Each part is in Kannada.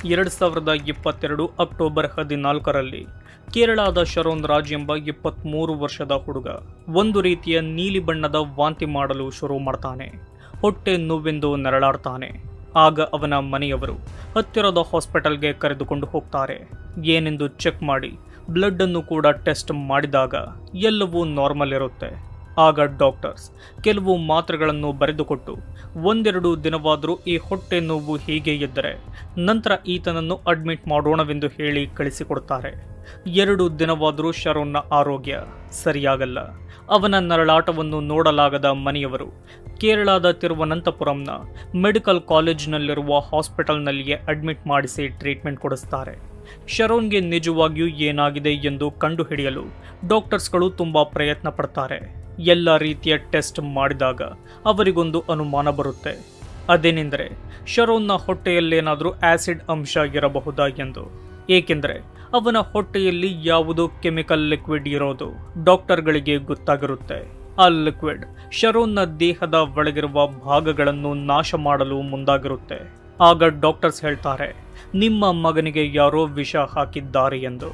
2022 ಅಕ್ಟೋಬರ್ 14ರಲ್ಲಿ ಕೇರಳದ ಶರೋನ್ ರಾಜ್ ಎಂಬ 23 ವರ್ಷದ ಹುಡುಗ ಒಂದು ರೀತಿಯ ನೀಲಿ ಬಣ್ಣದ ವಾಂತಿ ಮಾಡಲು ಶುರು ಮಾಡ್ತಾನೆ. ಹೊಟ್ಟೆ ನೋವೆಂದು ನರಳಾಡ್ತಾನೆ. ಆಗ ಅವನ ಮನೆಯವರು ಹತ್ತಿರದ ಹಾಸ್ಪಿಟಲ್ಗೆ ಕರೆದುಕೊಂಡು ಹೋಗ್ತಾರೆ. ಏನೆಂದು ಚೆಕ್ ಮಾಡಿ ಬ್ಲಡ್ ಅನ್ನು ಕೂಡ ಟೆಸ್ಟ್ ಮಾಡಿದಾಗ ಎಲ್ಲವೂ ನಾರ್ಮಲ್ ಇರುತ್ತೆ. ಆಗ ಡಾಕ್ಟರ್ಸ್ ಕೆಲವು ಮಾತ್ರೆಗಳನ್ನು ಬರೆದುಕೊಟ್ಟು ಒಂದೆರಡು ದಿನವಾದರೂ ಈ ಹೊಟ್ಟೆ ನೋವು ಹೀಗೆ ಇದ್ದರೆ ನಂತರ ಈತನನ್ನು ಅಡ್ಮಿಟ್ ಮಾಡೋಣವೆಂದು ಹೇಳಿ ಕಳಿಸಿಕೊಡ್ತಾರೆ. 2 ದಿನವಾದರೂ ಶರೋನ್ನ ಆರೋಗ್ಯ ಸರಿಯಾಗಲ್ಲ. ಅವನ ನರಳಾಟವನ್ನು ನೋಡಲಾಗದ ಮನೆಯವರು ಕೇರಳದ ತಿರುವನಂತಪುರಂನ ಮೆಡಿಕಲ್ ಕಾಲೇಜಿನಲ್ಲಿರುವ ಹಾಸ್ಪಿಟಲ್ನಲ್ಲಿಯೇ ಅಡ್ಮಿಟ್ ಮಾಡಿಸಿ ಟ್ರೀಟ್ಮೆಂಟ್ ಕೊಡಿಸ್ತಾರೆ. ಶರೋನ್ಗೆ ನಿಜವಾಗಿಯೂ ಏನಾಗಿದೆ ಎಂದು ಕಂಡುಹಿಡಿಯಲು ಡಾಕ್ಟರ್ಸ್ಗಳು ತುಂಬಾ ಪ್ರಯತ್ನ ಪಡ್ತಾರೆ. ಎಲ್ಲ ರೀತಿಯ ಟೆಸ್ಟ್ ಮಾಡಿದಾಗ ಅವರಿಗೊಂದು ಅನುಮಾನ ಬರುತ್ತೆ. ಅದೇನೆಂದರೆ ಶರೋನ್ನ ಹೊಟ್ಟೆಯಲ್ಲೇನಾದರೂ ಆಸಿಡ್ ಅಂಶ ಇರಬಹುದಾ ಎಂದು. ಏಕೆಂದರೆ ಅವನ ಹೊಟ್ಟೆಯಲ್ಲಿ ಯಾವುದೋ ಕೆಮಿಕಲ್ ಲಿಕ್ವಿಡ್ ಇರೋದು ಡಾಕ್ಟರ್ಗಳಿಗೆ ಗೊತ್ತಾಗಿರುತ್ತೆ. ಆ ಲಿಕ್ವಿಡ್ ಶರೋನ್ನ ದೇಹದ ಒಳಗಿರುವ ಭಾಗಗಳನ್ನು ನಾಶ ಮಾಡಲು ಮುಂದಾಗಿರುತ್ತೆ. ಆಗ ಡಾಕ್ಟರ್ಸ್ ಹೇಳ್ತಾರೆ, ನಿಮ್ಮ ಮಗನಿಗೆ ಯಾರೋ ವಿಷ ಹಾಕಿದ್ದಾರೆ ಎಂದು.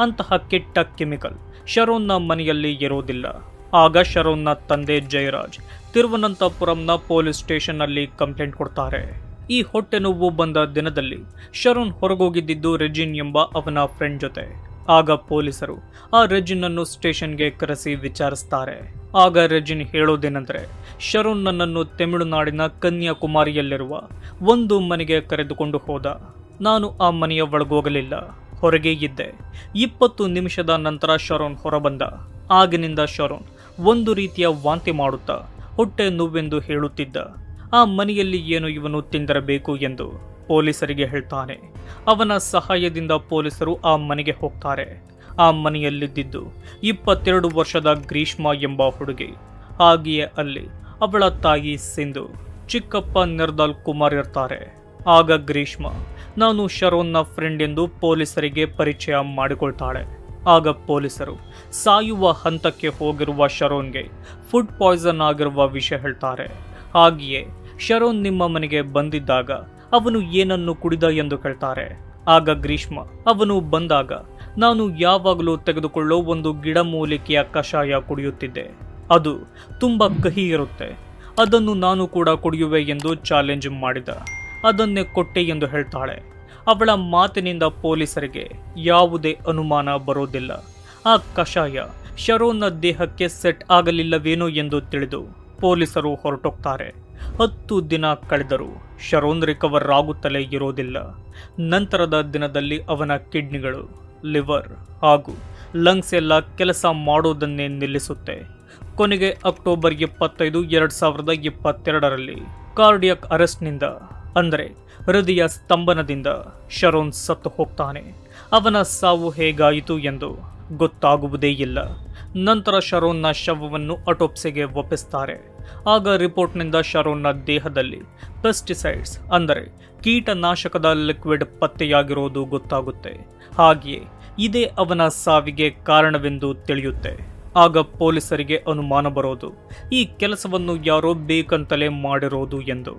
ಅಂತಹ ಕೆಟ್ಟ ಕೆಮಿಕಲ್ ಶರೋನ್ನ ಮನೆಯಲ್ಲಿ ಇರೋದಿಲ್ಲ. ಆಗ ಶರೋನ್ನ ತಂದೆ ಜಯರಾಜ್ ತಿರುವನಂತಪುರಂನ ಪೊಲೀಸ್ ಸ್ಟೇಷನ್ನಲ್ಲಿ ಕಂಪ್ಲೇಂಟ್ ಕೊಡ್ತಾರೆ. ಈ ಹೊಟ್ಟೆ ನೋವು ಬಂದ ದಿನದಲ್ಲಿ ಶರೋನ್ ಹೊರಗೋಗಿದ್ದು ರೆಜಿನ್ ಎಂಬ ಅವನ ಫ್ರೆಂಡ್ ಜೊತೆ. ಆಗ ಪೊಲೀಸರು ಆ ರೆಜಿನ್ ಅನ್ನು ಸ್ಟೇಷನ್ಗೆ ಕರೆಸಿ ವಿಚಾರಿಸ್ತಾರೆ. ಆಗ ರೆಜಿನ್ ಹೇಳೋದೇನೆಂದರೆ, ಶರೋನ್ ನನ್ನನ್ನು ತಮಿಳುನಾಡಿನ ಕನ್ಯಾಕುಮಾರಿಯಲ್ಲಿರುವ ಒಂದು ಮನೆಗೆ ಕರೆದುಕೊಂಡು ಹೋದ. ನಾನು ಆ ಮನೆಯ ಒಳಗೋಗಲಿಲ್ಲ, ಹೊರಗೆ ಇದ್ದೆ. 20 ನಿಮಿಷದ ನಂತರ ಶರೋನ್ ಹೊರಬಂದ. ಆಗಿನಿಂದ ಶರೋನ್ ಒಂದು ರೀತಿಯ ವಾಂತಿ ಮಾಡುತ್ತಾ ಹೊಟ್ಟೆ ನೋವೆಂದು ಹೇಳುತ್ತಿದ್ದ. ಆ ಮನೆಯಲ್ಲಿ ಏನು ಇವನು ತಿಂದಿರಬೇಕು ಎಂದು ಪೊಲೀಸರಿಗೆ ಹೇಳ್ತಾನೆ. ಅವನ ಸಹಾಯದಿಂದ ಪೊಲೀಸರು ಆ ಮನೆಗೆ ಹೋಗ್ತಾರೆ. ಆ ಮನೆಯಲ್ಲಿದ್ದು 22 ವರ್ಷದ ಗ್ರೀಷ್ಮಾ ಎಂಬ ಹುಡುಗಿ. ಹಾಗೆಯೇ ಅಲ್ಲಿ ಅವಳ ತಾಯಿ ಸಿಂಧು, ಚಿಕ್ಕಪ್ಪ ನಿರ್ದಲ್ ಕುಮಾರ್ ಇರ್ತಾರೆ. ಆಗ ಗ್ರೀಷ್ಮಾ ನಾನು ಶರೋನ್ನ ಫ್ರೆಂಡ್ ಎಂದು ಪೊಲೀಸರಿಗೆ ಪರಿಚಯ ಮಾಡಿಕೊಳ್ತಾಳೆ. ಆಗ ಪೊಲೀಸರು ಸಾಯುವ ಹಂತಕ್ಕೆ ಹೋಗಿರುವ ಶರೋನ್ಗೆ ಫುಡ್ ಪಾಯ್ಸನ್ ಆಗಿರುವ ವಿಷಯ ಹೇಳ್ತಾರೆ. ಹಾಗೆಯೇ ಶರೋನ್ ನಿಮ್ಮ ಮನೆಗೆ ಬಂದಿದ್ದಾಗ ಅವನು ಏನನ್ನು ಕುಡಿದ ಎಂದು ಕೇಳ್ತಾರೆ. ಆಗ ಗ್ರೀಷ್ಮಾ ಅವನು ಬಂದಾಗ ನಾನು ಯಾವಾಗಲೂ ತೆಗೆದುಕೊಳ್ಳೋ ಒಂದು ಗಿಡಮೂಲಿಕೆಯ ಕಷಾಯ ಕುಡಿಯುತ್ತಿದ್ದೆ. ಅದು ತುಂಬ ಕಹಿ ಇರುತ್ತೆ. ಅದನ್ನು ನಾನು ಕೂಡ ಕುಡಿಯುವೆ ಎಂದು ಚಾಲೆಂಜ್ ಮಾಡಿದ. ಅದನ್ನೇ ಕೊಟ್ಟೆ ಎಂದು ಹೇಳ್ತಾಳೆ. ಅವಳ ಮಾತಿನಿಂದ ಪೊಲೀಸರಿಗೆ ಯಾವುದೇ ಅನುಮಾನ ಬರೋದಿಲ್ಲ. ಆ ಕಷಾಯ ಶರೋನ್ನ ದೇಹಕ್ಕೆ ಸೆಟ್ ಆಗಲಿಲ್ಲವೇನೋ ಎಂದು ತಿಳಿದು ಪೊಲೀಸರು ಹೊರಟೋಗ್ತಾರೆ. 10 ದಿನ ಕಳೆದರೂ ಶರೋನ್ ರಿಕವರ್ ಆಗುತ್ತಲೇ ಇರೋದಿಲ್ಲ. ನಂತರದ ದಿನದಲ್ಲಿ ಅವನ ಕಿಡ್ನಿಗಳು, ಲಿವರ್ ಹಾಗೂ ಲಂಗ್ಸ್ ಎಲ್ಲ ಕೆಲಸ ಮಾಡೋದನ್ನೇ ನಿಲ್ಲಿಸುತ್ತೆ. ಕೊನೆಗೆ ಅಕ್ಟೋಬರ್ 25, 2022ರಲ್ಲಿ ಕಾರ್ಡಿಯಾಕ್ ಅರೆಸ್ಟ್ನಿಂದ ಅಂದರೆ ಹೃದಯ ಸ್ತಂಭನದಿಂದ ಶರೋನ್ ಸತ್ತು ಹೋಗ್ತಾನೆ. ಅವನ ಸಾವು ಹೇಗಾಯಿತು ಎಂದು ಗೊತ್ತಾಗುವುದೇ ಇಲ್ಲ. ನಂತರ ಶರೋನ್ನ ಶವವನ್ನು ಆಟೋಪ್ಸಿಗೆ ಒಪ್ಪಿಸ್ತಾರೆ. ಆಗ ರಿಪೋರ್ಟ್ನಿಂದ ಶರೋನ್ನ ದೇಹದಲ್ಲಿ ಪೆಸ್ಟಿಸೈಡ್ಸ್ ಅಂದರೆ ಕೀಟನಾಶಕದ ಲಿಕ್ವಿಡ್ ಪತ್ತೆಯಾಗಿರೋದು ಗೊತ್ತಾಗುತ್ತೆ. ಹಾಗೆಯೇ ಇದೇ ಅವನ ಸಾವಿಗೆ ಕಾರಣವೆಂದು ತಿಳಿಯುತ್ತೆ. ಆಗ ಪೊಲೀಸರಿಗೆ ಅನುಮಾನ ಬರೋದು ಈ ಕೆಲಸವನ್ನು ಯಾರೋ ಬೇಕಂತಲೇ ಮಾಡಿರೋದು ಎಂದು.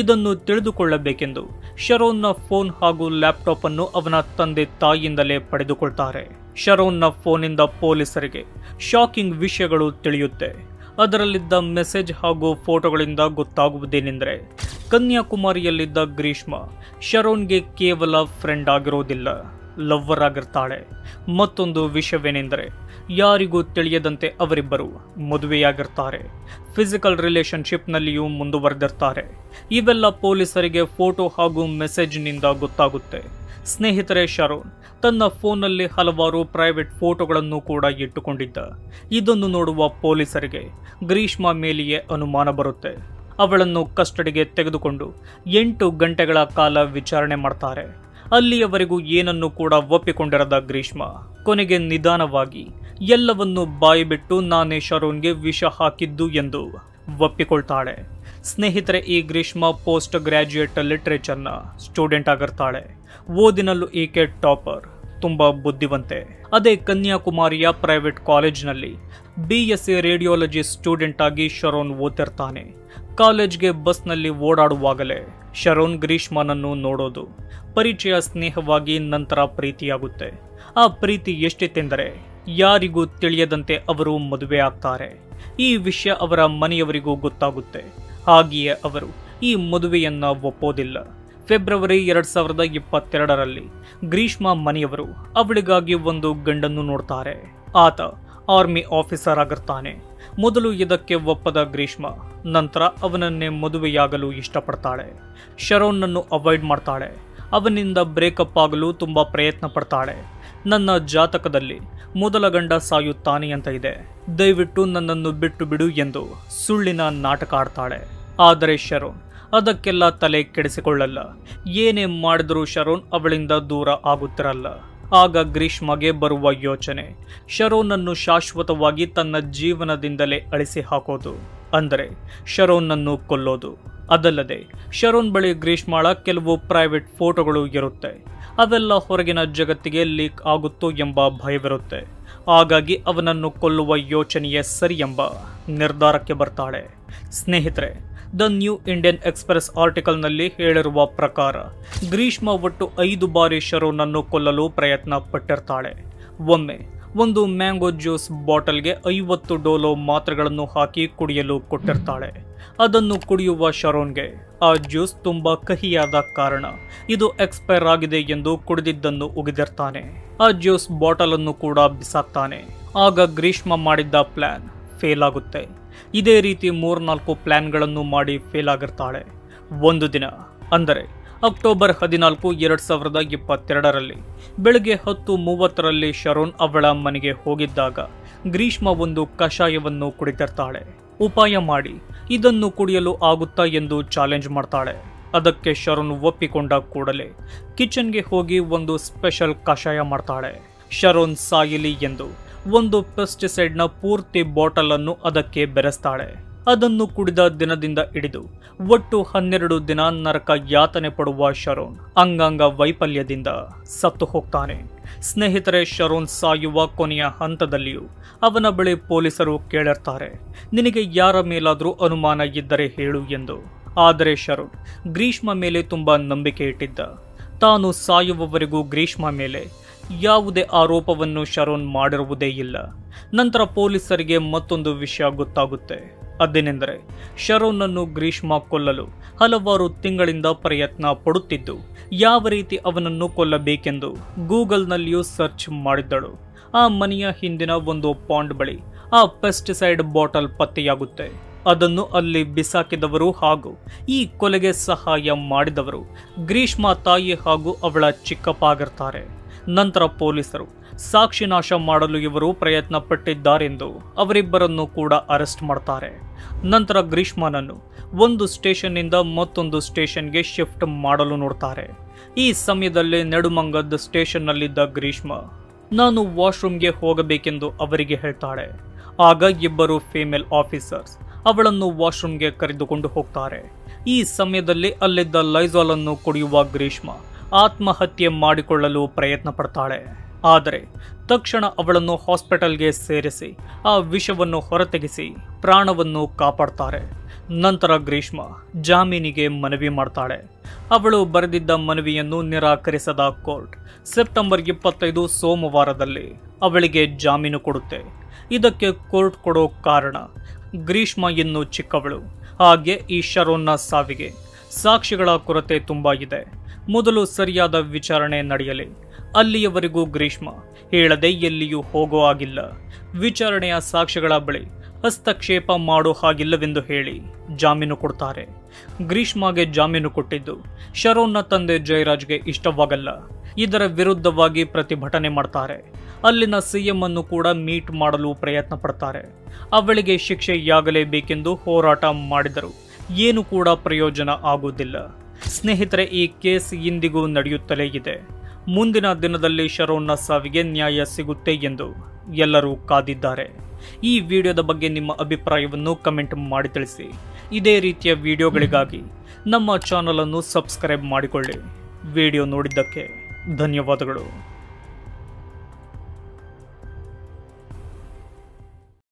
ಇದನ್ನು ತಿಳಿದುಕೊಳ್ಳಬೇಕೆಂದು ಶರೋನ್ನ ಫೋನ್ ಹಾಗೂ ಲ್ಯಾಪ್ಟಾಪ್ ಅನ್ನು ಅವನ ತಂದೆ ತಾಯಿಯಿಂದಲೇ ಪಡೆದುಕೊಳ್ತಾರೆ. ಶರೋನ್ನ ಫೋನಿಂದ ಪೊಲೀಸರಿಗೆ ಶಾಕಿಂಗ್ ವಿಷಯಗಳು ತಿಳಿಯುತ್ತೆ. ಅದರಲ್ಲಿದ್ದ ಮೆಸೇಜ್ ಹಾಗೂ ಫೋಟೋಗಳಿಂದ ಗೊತ್ತಾಗುವುದೇನೆಂದರೆ, ಕನ್ಯಾಕುಮಾರಿಯಲ್ಲಿದ್ದ ಗ್ರೀಷ್ಮಾ ಶರೋನ್ಗೆ ಕೇವಲ ಫ್ರೆಂಡ್ ಆಗಿರೋದಿಲ್ಲ, ಲವ್ವರ್ ಆಗಿರ್ತಾಳೆ. ಮತ್ತೊಂದು ವಿಷಯವೇನೆಂದರೆ, ಯಾರಿಗೂ ತಿಳಿಯದಂತೆ ಅವರಿಬ್ಬರು ಮದುವೆಯಾಗಿರ್ತಾರೆ. ಫಿಸಿಕಲ್ ರಿಲೇಶನ್ಶಿಪ್ನಲ್ಲಿಯೂ ಮುಂದುವರೆದಿರ್ತಾರೆ. ಇವೆಲ್ಲ ಪೊಲೀಸರಿಗೆ ಫೋಟೋ ಹಾಗೂ ಮೆಸೇಜ್ನಿಂದ ಗೊತ್ತಾಗುತ್ತೆ. ಸ್ನೇಹಿತರೆ, ಶರೋನ್ ತನ್ನ ಫೋನ್ನಲ್ಲಿ ಹಲವಾರು ಪ್ರೈವೇಟ್ ಫೋಟೋಗಳನ್ನು ಕೂಡ ಇಟ್ಟುಕೊಂಡಿದ್ದ. ಇದನ್ನು ನೋಡುವ ಪೊಲೀಸರಿಗೆ ಗ್ರೀಷ್ಮಾ ಮೇಲೆಯೇ ಅನುಮಾನ ಬರುತ್ತೆ. ಅವಳನ್ನು ಕಸ್ಟಡಿಗೆ ತೆಗೆದುಕೊಂಡು 8 ಗಂಟೆಗಳ ಕಾಲ ವಿಚಾರಣೆ ಮಾಡ್ತಾರೆ. ಅಲ್ಲಿಯವರೆಗೂ ಏನನ್ನು ಕೂಡ ಒಪ್ಪಿಕೊಂಡಿರದ ಗ್ರೀಷ್ಮಾ ಕೊನೆಗೆ ನಿಧಾನವಾಗಿ ಎಲ್ಲವನ್ನು ಬಾಯಿಬಿಟ್ಟು ನಾನೇ ಶರೋನ್ಗೆ ವಿಷ ಹಾಕಿದ್ದು ಎಂದು ಒಪ್ಪಿಕೊಳ್ತಾಳೆ. ಸ್ನೇಹಿತರೆ, ಈ ಗ್ರೀಷ್ಮಾ ಪೋಸ್ಟ್ ಗ್ರಾಜ್ಯುಯೇಟ್ ಲಿಟರೇಚರ್ನ ಸ್ಟೂಡೆಂಟ್ ಆಗಿರ್ತಾಳೆ. ಓದಿನಲ್ಲೂ ಈಕೆ ಟಾಪರ್, ತುಂಬಾ ಬುದ್ಧಿವಂತೆ. ಅದೇ ಕನ್ಯಾಕುಮಾರಿಯ ಪ್ರೈವೇಟ್ ಕಾಲೇಜಿನಲ್ಲಿ BSc ರೇಡಿಯಾಲಜಿ ಸ್ಟೂಡೆಂಟ್ ಆಗಿ ಶರೋನ್ ಓದ್ತಿರ್ತಾನೆ. ಕಾಲೇಜ್ಗೆ ಬಸ್ನಲ್ಲಿ ಓಡಾಡುವಾಗಲೇ ಶರೋನ್ ಗ್ರೀಷ್ಮನನ್ನು ನೋಡೋದು, ಪರಿಚಯ, ಸ್ನೇಹವಾಗಿ ನಂತರ ಪ್ರೀತಿಯಾಗುತ್ತೆ. ಆ ಪ್ರೀತಿ ಎಷ್ಟಿತ್ತೆಂದರೆ ಯಾರಿಗೂ ತಿಳಿಯದಂತೆ ಅವರು ಮದುವೆ ಆಗ್ತಾರೆ. ಈ ವಿಷಯ ಅವರ ಮನೆಯವರಿಗೂ ಗೊತ್ತಾಗುತ್ತೆ. ಹಾಗೆಯೇ ಅವರು ಈ ಮದುವೆಯನ್ನ ಒಪ್ಪೋದಿಲ್ಲ. ಫೆಬ್ರವರಿ 2022ರಲ್ಲಿ ಗ್ರೀಷ್ಮ ಮನೆಯವರು ಅವಳಿಗಾಗಿ ಒಂದು ಗಂಡನ್ನು ನೋಡ್ತಾರೆ. ಆತ ಆರ್ಮಿ ಆಫೀಸರ್ ಆಗಿರ್ತಾನೆ. ಮೊದಲು ಇದಕ್ಕೆ ಒಪ್ಪದ ಗ್ರೀಷ್ಮ ನಂತರ ಅವನನ್ನೇ ಮದುವೆಯಾಗಲು ಇಷ್ಟಪಡ್ತಾಳೆ. ಶರೋನ್ನನ್ನು ಅವಾಯ್ಡ್ ಮಾಡ್ತಾಳೆ. ಅವನಿಂದ ಬ್ರೇಕಪ್ ಆಗಲು ತುಂಬಾ ಪ್ರಯತ್ನ ಪಡ್ತಾಳೆ. ನನ್ನ ಜಾತಕದಲ್ಲಿ ಮೊದಲ ಗಂಡ ಸಾಯುತ್ತಾನೆ ಅಂತ ಇದೆ, ದಯವಿಟ್ಟು ನನ್ನನ್ನು ಬಿಟ್ಟು ಬಿಡು ಎಂದು ಸುಳ್ಳಿನ ನಾಟಕ ಆಡ್ತಾಳೆ. ಆದರೆ ಶರೋನ್ ಅದಕ್ಕೆಲ್ಲ ತಲೆ ಕೆಡಿಸಿಕೊಳ್ಳಲ್ಲ. ಏನೇ ಮಾಡಿದರೂ ಶರೋನ್ ಅವಳಿಂದ ದೂರ ಆಗುತ್ತಿರಲ್ಲ. ಆಗ ಗ್ರೀಷ್ಮಗೆ ಬರುವ ಯೋಚನೆ ಶರೋನ್ನನ್ನು ಶಾಶ್ವತವಾಗಿ ತನ್ನ ಜೀವನದಿಂದಲೇ ಅಳಿಸಿ ಹಾಕೋದು, ಅಂದರೆ ಶರೋನ್ನನ್ನು ಕೊಲ್ಲೋದು. ಅದಲ್ಲದೆ ಶರೋನ್ ಬಳಿ ಗ್ರೀಷ್ಮಳ ಕೆಲವು ಪ್ರೈವೇಟ್ ಫೋಟೋಗಳು ಇರುತ್ತೆ. ಅವೆಲ್ಲ ಹೊರಗಿನ ಜಗತ್ತಿಗೆ ಲೀಕ್ ಆಗುತ್ತೋ ಎಂಬ ಭಯವಿರುತ್ತೆ. ಹಾಗಾಗಿ ಅವನನ್ನು ಕೊಲ್ಲುವ ಯೋಚನೆಯೇ ಸರಿ ಎಂಬ ನಿರ್ಧಾರಕ್ಕೆ ಬರ್ತಾಳೆ. ಸ್ನೇಹಿತರೆ, ದ ನ್ಯೂ ಇಂಡಿಯನ್ ಎಕ್ಸ್‌ಪ್ರೆಸ್ ಆರ್ಟಿಕಲ್ನಲ್ಲಿ ಹೇಳಿರುವ ಪ್ರಕಾರ ಗ್ರೀಷ್ಮ ಒಟ್ಟು 5 ಬಾರಿ ಶರೋನ್ನನ್ನು ಕೊಲ್ಲಲು ಪ್ರಯತ್ನ ಪಟ್ಟಿರ್ತಾಳೆ. ಒಮ್ಮೆ ಒಂದು ಮ್ಯಾಂಗೋ ಜ್ಯೂಸ್ ಬಾಟಲ್ಗೆ 50 ಡೋಲೋ ಮಾತ್ರೆಗಳನ್ನು ಹಾಕಿ ಕುಡಿಯಲು ಕೊಟ್ಟಿರ್ತಾಳೆ. ಅದನ್ನು ಕುಡಿಯುವ ಶರೋನ್ಗೆ ಆ ಜ್ಯೂಸ್ ತುಂಬಾ ಕಹಿಯಾದ ಕಾರಣ ಇದು ಎಕ್ಸ್ಪೈರ್ ಆಗಿದೆ ಎಂದು ಕುಡಿದಿದ್ದನ್ನು ಉಗಿದಿರ್ತಾನೆ. ಆ ಜ್ಯೂಸ್ ಬಾಟಲ್ ಅನ್ನು ಕೂಡ ಬಿಸಾಕ್ತಾನೆ. ಆಗ ಗ್ರೀಷ್ಮ ಮಾಡಿದ್ದ ಪ್ಲಾನ್ ಫೇಲ್ ಆಗುತ್ತೆ. ಇದೇ ರೀತಿ 3-4 ಪ್ಲಾನ್ಗಳನ್ನು ಮಾಡಿ ಫೇಲ್ ಆಗಿರ್ತಾಳೆ. ಒಂದು ದಿನ ಅಂದರೆ ಅಕ್ಟೋಬರ್ 14, 2022ರಲ್ಲಿ ಬೆಳಗ್ಗೆ 10:30ರಲ್ಲಿ ಶರೋನ್ ಅವಳ ಮನೆಗೆ ಹೋಗಿದ್ದಾಗ ಗ್ರೀಷ್ಮ ಒಂದು ಕಷಾಯವನ್ನು ಕುಡಿತಿರ್ತಾಳೆ. ಉಪಾಯ ಮಾಡಿ ಇದನ್ನು ಕುಡಿಯಲು ಆಗುತ್ತಾ ಎಂದು ಚಾಲೆಂಜ್ ಮಾಡ್ತಾಳೆ. ಅದಕ್ಕೆ ಶರೋನ್ ಒಪ್ಪಿಕೊಂಡ ಕೂಡಲೇ ಕಿಚನ್ಗೆ ಹೋಗಿ ಒಂದು ಸ್ಪೆಷಲ್ ಕಷಾಯ ಮಾಡ್ತಾಳೆ. ಶರೋನ್ ಸಾಯಲಿ ಎಂದು ಒಂದು ಪೆಸ್ಟಿಸೈಡ್ನ ಪೂರ್ತಿ ಬಾಟಲ್ ಅನ್ನು ಅದಕ್ಕೆ ಬೆರೆಸ್ತಾಳೆ. ಅದನ್ನು ಕುಡಿದ ದಿನದಿಂದ ಹಿಡಿದು ಒಟ್ಟು 12 ದಿನ ನರಕ ಯಾತನೆ ಪಡುವ ಶರೋನ್ ಅಂಗಾಂಗ ವೈಫಲ್ಯದಿಂದ ಸತ್ತು ಹೋಗ್ತಾನೆ. ಸ್ನೇಹಿತರೆ, ಶರೋನ್ ಸಾಯುವ ಕೊನೆಯ ಹಂತದಲ್ಲಿಯೂ ಅವನ ಬಳಿ ಪೊಲೀಸರು ಕೇಳಿರ್ತಾರೆ, ನಿನಗೆ ಯಾರ ಮೇಲಾದರೂ ಅನುಮಾನ ಇದ್ದರೆ ಹೇಳು ಎಂದು. ಆದರೆ ಶರೋನ್ ಗ್ರೀಷ್ಮ ಮೇಲೆ ತುಂಬಾ ನಂಬಿಕೆ ಇಟ್ಟಿದ್ದ. ತಾನು ಸಾಯುವವರೆಗೂ ಗ್ರೀಷ್ಮ ಮೇಲೆ ಯಾವುದೇ ಆರೋಪವನ್ನು ಶರೋನ್ ಮಾಡಿರುವುದೇ ಇಲ್ಲ. ನಂತರ ಪೊಲೀಸರಿಗೆ ಮತ್ತೊಂದು ವಿಷಯ ಗೊತ್ತಾಗುತ್ತೆ. ಅದೇನೆಂದರೆ ಶರೋನ್ನನ್ನು ಗ್ರೀಷ್ಮ ಕೊಲ್ಲಲು ಹಲವಾರು ತಿಂಗಳಿಂದ ಪ್ರಯತ್ನ ಪಡುತ್ತಿದ್ದು, ಯಾವ ರೀತಿ ಅವನನ್ನು ಕೊಲ್ಲಬೇಕೆಂದು ಗೂಗಲ್ನಲ್ಲಿಯೂ ಸರ್ಚ್ ಮಾಡಿದ್ದಳು. ಆ ಮನೆಯ ಹಿಂದಿನ ಒಂದು ಪಾಂಡ್ ಬಳಿ ಆ ಪೆಸ್ಟಿಸೈಡ್ ಬಾಟಲ್ ಪತ್ತೆಯಾಗುತ್ತೆ. ಅದನ್ನು ಅಲ್ಲಿ ಬಿಸಾಕಿದವರು ಹಾಗೂ ಈ ಕೊಲೆಗೆ ಸಹಾಯ ಮಾಡಿದವರು ಗ್ರೀಷ್ಮ ತಾಯಿ ಹಾಗೂ ಅವಳ ಚಿಕ್ಕಪ್ಪ ಆಗಿರ್ತಾರೆ. ನಂತರ ಪೊಲೀಸರು ಸಾಕ್ಷಿ ನಾಶ ಮಾಡಲು ಇವರು ಪ್ರಯತ್ನ ಪಟ್ಟಿದ್ದಾರೆಂದು ಅವರಿಬ್ಬರನ್ನು ಕೂಡ ಅರೆಸ್ಟ್ ಮಾಡ್ತಾರೆ. ನಂತರ ಗ್ರೀಷ್ಮನನ್ನು ಒಂದು ಸ್ಟೇಷನ್ನಿಂದ ಮತ್ತೊಂದು ಸ್ಟೇಷನ್ಗೆ ಶಿಫ್ಟ್ ಮಾಡಲು ನೋಡ್ತಾರೆ. ಈ ಸಮಯದಲ್ಲಿ ನೆಡುಮಂಗದ್ ಸ್ಟೇಷನ್ನಲ್ಲಿದ್ದ ಗ್ರೀಷ್ಮ ನಾನು ವಾಶ್ರೂಮ್ಗೆ ಹೋಗಬೇಕೆಂದು ಅವರಿಗೆ ಹೇಳ್ತಾಳೆ. ಆಗ ಇಬ್ಬರು ಫೀಮೇಲ್ ಆಫೀಸರ್ಸ್ ಅವಳನ್ನು ವಾಶ್ರೂಮ್ಗೆ ಕರೆದುಕೊಂಡು ಹೋಗ್ತಾರೆ. ಈ ಸಮಯದಲ್ಲಿ ಅಲ್ಲಿದ್ದ ಲೈಜಾಲ್ ಅನ್ನು ಕುಡಿಯುವ ಗ್ರೀಷ್ಮ ಆತ್ಮಹತ್ಯೆ ಮಾಡಿಕೊಳ್ಳಲು ಪ್ರಯತ್ನ ಪಡ್ತಾಳೆ. ಆದರೆ ತಕ್ಷಣ ಅವಳನ್ನು ಹಾಸ್ಪಿಟಲ್ಗೆ ಸೇರಿಸಿ ಆ ವಿಷವನ್ನು ಹೊರತೆಗೆಸಿ ಪ್ರಾಣವನ್ನು ಕಾಪಾಡ್ತಾರೆ. ನಂತರ ಗ್ರೀಷ್ಮ ಜಾಮೀನಿಗೆ ಮನವಿ ಮಾಡ್ತಾಳೆ. ಅವಳು ಬರೆದಿದ್ದ ಮನವಿಯನ್ನು ನಿರಾಕರಿಸದ ಕೋರ್ಟ್ ಸೆಪ್ಟೆಂಬರ್ 25 ಸೋಮವಾರದಲ್ಲಿ ಅವಳಿಗೆ ಜಾಮೀನು ಕೊಡುತ್ತೆ. ಇದಕ್ಕೆ ಕೋರ್ಟ್ ಕೊಡೋ ಕಾರಣ ಗ್ರೀಷ್ಮ ಇನ್ನೂ ಚಿಕ್ಕವಳು, ಹಾಗೆ ಈ ಶರೋನ್ನ ಸಾವಿಗೆ ಸಾಕ್ಷಿಗಳ ಕೊರತೆ ತುಂಬಾ ಇದೆ. ಮೊದಲು ಸರಿಯಾದ ವಿಚಾರಣೆ ನಡೆಯಲಿ, ಅಲ್ಲಿಯವರೆಗೂ ಗ್ರೀಷ್ಮ ಹೇಳದೆ ಎಲ್ಲಿಯೂ ಹೋಗೋ ಹಾಗಿಲ್ಲ. ವಿಚಾರಣೆಯ ಸಾಕ್ಷಿಗಳ ಬಳಿ ಹಸ್ತಕ್ಷೇಪ ಮಾಡೋ ಹಾಗಿಲ್ಲವೆಂದು ಹೇಳಿ ಜಾಮೀನು ಕೊಡ್ತಾರೆ. ಗ್ರೀಷ್ಮಗೆ ಜಾಮೀನು ಕೊಟ್ಟಿದ್ದು ಶರೋನ್ನ ತಂದೆ ಜಯರಾಜ್ಗೆ ಇಷ್ಟವಾಗಲ್ಲ. ಇದರ ವಿರುದ್ಧವಾಗಿ ಪ್ರತಿಭಟನೆ ಮಾಡ್ತಾರೆ. ಅಲ್ಲಿನ ಸಿಎಂ ಅನ್ನು ಕೂಡ ಮೀಟ್ ಮಾಡಲು ಪ್ರಯತ್ನ ಪಡ್ತಾರೆ. ಅವಳಿಗೆ ಶಿಕ್ಷೆಯಾಗಲೇಬೇಕೆಂದು ಹೋರಾಟ ಮಾಡಿದರು. ಏನು ಕೂಡ ಪ್ರಯೋಜನ ಆಗುವುದಿಲ್ಲ. ಸ್ನೇಹಿತರೆ, ಈ ಕೇಸ್ ಇಂದಿಗೂ ನಡೆಯುತ್ತಲೇ ಇದೆ. ಮುಂದಿನ ದಿನದಲ್ಲಿ ಶರೋನ್ನ ಸಾವಿಗೆ ನ್ಯಾಯ ಸಿಗುತ್ತೆ ಎಂದು ಎಲ್ಲರೂ ಕಾದಿದ್ದಾರೆ. ಈ ವಿಡಿಯೋದ ಬಗ್ಗೆ ನಿಮ್ಮ ಅಭಿಪ್ರಾಯವನ್ನು ಕಮೆಂಟ್ ಮಾಡಿ ತಿಳಿಸಿ. ಇದೇ ರೀತಿಯ ವಿಡಿಯೋಗಳಿಗಾಗಿ ನಮ್ಮ ಚಾನಲ್ ಅನ್ನು ಸಬ್ಸ್ಕ್ರೈಬ್ ಮಾಡಿಕೊಳ್ಳಿ. ವಿಡಿಯೋ ನೋಡಿದ್ದಕ್ಕೆ ಧನ್ಯವಾದಗಳು.